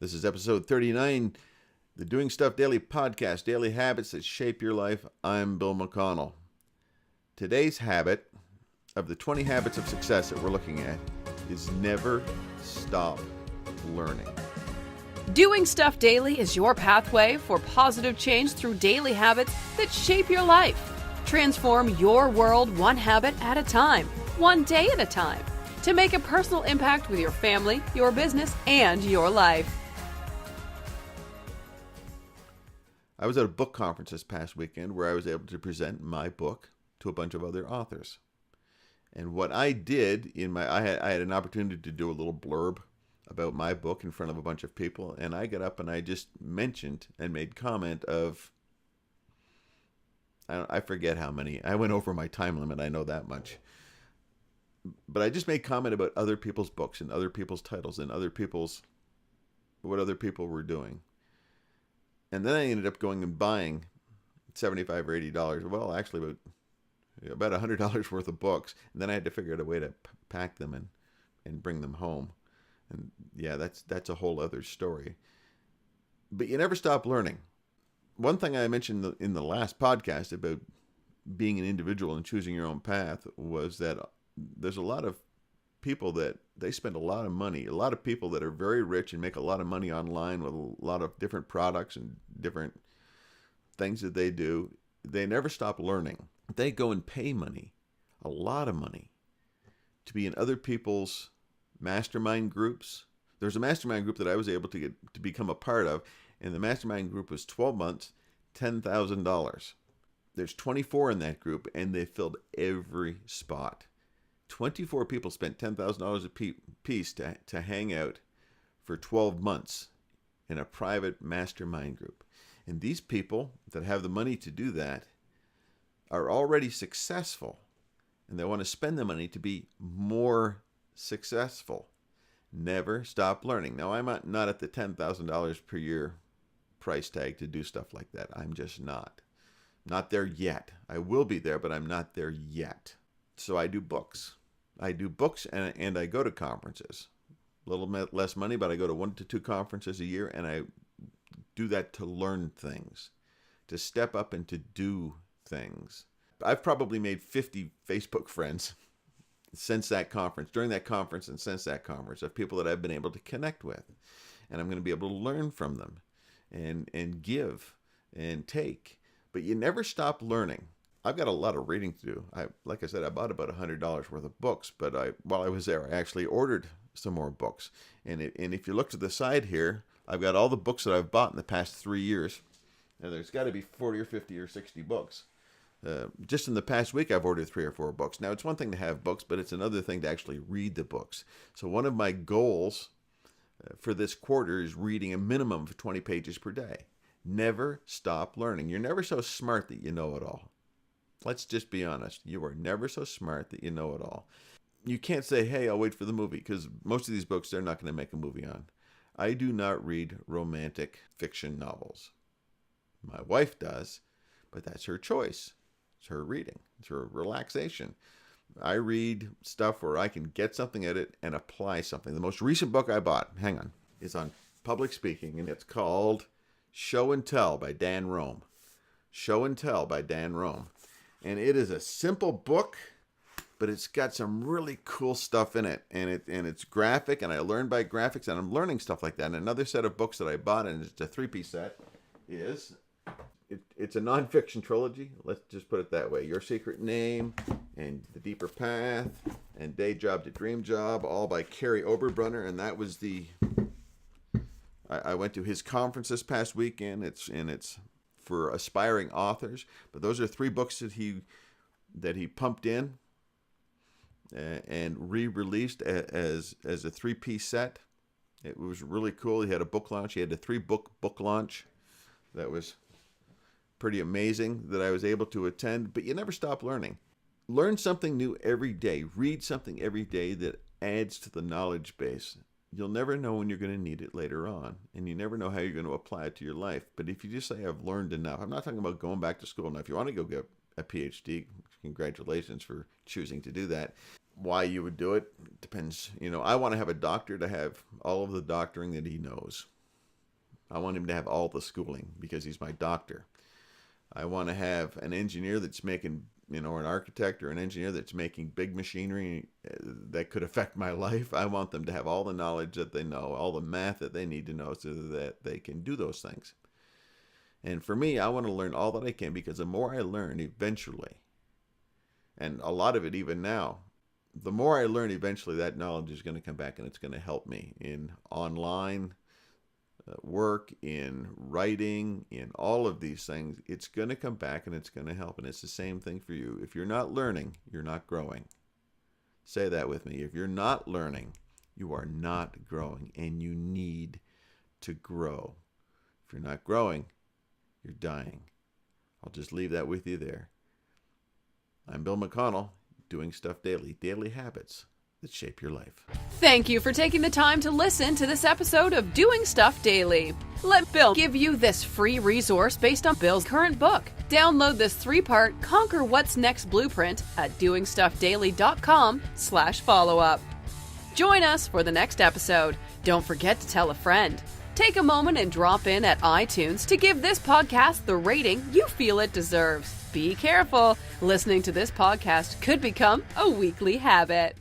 This is episode 39, the Doing Stuff Daily podcast, Daily Habits That Shape Your Life. I'm Bill McConnell. Today's habit of the 20 habits of success that we're looking at is never stop learning. Doing Stuff Daily is your pathway for positive change through daily habits that shape your life. Transform your world one habit at a time, one day at a time, to make a personal impact with your family, your business, and your life. I was at a book conference this past weekend where I was able to present my book to a bunch of other authors. And what I did I had an opportunity to do a little blurb about my book in front of a bunch of people, and I got up and I just mentioned and made comment of, I forget how many. I went over my time limit, I know that much. But I just made comment about other people's books and other people's titles and what other people were doing. And then I ended up going and buying $75 or $80. Well, actually about $100 worth of books. And then I had to figure out a way to pack them and bring them home. And yeah, that's a whole other story. But you never stop learning. One thing I mentioned in the last podcast about being an individual and choosing your own path was that there's a lot of people that they spend a lot of money, a lot of people that are very rich and make a lot of money online with a lot of different products and different things that they do. They never stop learning. They go and pay money, a lot of money, to be in other people's mastermind groups. There's a mastermind group that I was able to become a part of, and the mastermind group was 12 months, $10,000. There's 24 in that group, and they filled every spot. 24 people spent $10,000 a piece to hang out for 12 months in a private mastermind group. And these people that have the money to do that are already successful, and they want to spend the money to be more successful. Never stop learning. Now, I'm not at the $10,000 per year price tag to do stuff like that. I'm just not there yet. I will be there, but I'm not there yet. So I do books. And I go to conferences. A little bit less money, but I go to 1 to 2 conferences a year, and I do that to learn things, to step up and to do things. I've probably made 50 Facebook friends since that conference, during that conference and since that conference, of people that I've been able to connect with. And I'm going to be able to learn from them and give and take. But you never stop learning. I've got a lot of reading to do. Like I said, I bought about $100 worth of books, but while I was there, I actually ordered some more books. And if you look to the side here, I've got all the books that I've bought in the past 3 years. And there's got to be 40 or 50 or 60 books. Just in the past week, I've ordered 3 or 4 books. Now, it's one thing to have books, but it's another thing to actually read the books. So one of my goals for this quarter is reading a minimum of 20 pages per day. Never stop learning. You're never so smart that you know it all. Let's just be honest. You are never so smart that you know it all. You can't say, hey, I'll wait for the movie, because most of these books they're not going to make a movie on. I do not read romantic fiction novels. My wife does, but that's her choice. It's her reading. It's her relaxation. I read stuff where I can get something at it and apply something. The most recent book I bought, is on public speaking, and it's called Show and Tell by Dan Rome. Show and Tell by Dan Rome. And it is a simple book, but it's got some really cool stuff in it. And it's graphic, and I learn by graphics, and I'm learning stuff like that. And another set of books that I bought, and it's a 3-piece set, is it's a nonfiction trilogy. Let's just put it that way. Your Secret Name, and The Deeper Path, and Day Job to Dream Job, all by Carrie Oberbrunner. And that was I went to his conference this past weekend. It's for aspiring authors, but those are 3 books that he pumped in and re-released as a 3-piece set. It was really cool. He had a book launch. He had a 3-book launch that was pretty amazing that I was able to attend. But you never stop learning. Learn something new every day. Read something every day that adds to the knowledge base. You'll never know when you're going to need it later on, and you never know how you're going to apply it to your life. But if you just say, I've learned enough, I'm not talking about going back to school. Now, if you want to go get a PhD, congratulations for choosing to do that. Why you would do it depends. I want to have a doctor to have all of the doctoring that he knows. I want him to have all the schooling because he's my doctor. I want to have an engineer that's making, or an architect or an engineer that's making big machinery that could affect my life. I want them to have all the knowledge that they know, all the math that they need to know so that they can do those things. And for me, I want to learn all that I can, because the more I learn eventually, and a lot of it even now, the more I learn eventually, that knowledge is going to come back and it's going to help me in online work, in writing, in all of these things. It's going to come back and it's going to help. And it's the same thing for you. If you're not learning, you're not growing. Say that with me. If you're not learning, you are not growing, and you need to grow. If you're not growing, you're dying. I'll just leave that with you there. I'm Bill McConnell, doing stuff daily, daily habits that shape your life. Thank you for taking the time to listen to this episode of Doing Stuff Daily. Let Bill give you this free resource based on Bill's current book. Download this 3-part Conquer What's Next blueprint at doingstuffdaily.com/follow-up. Join us for the next episode. Don't forget to tell a friend. Take a moment and drop in at iTunes to give this podcast the rating you feel it deserves. Be careful. Listening to this podcast could become a weekly habit.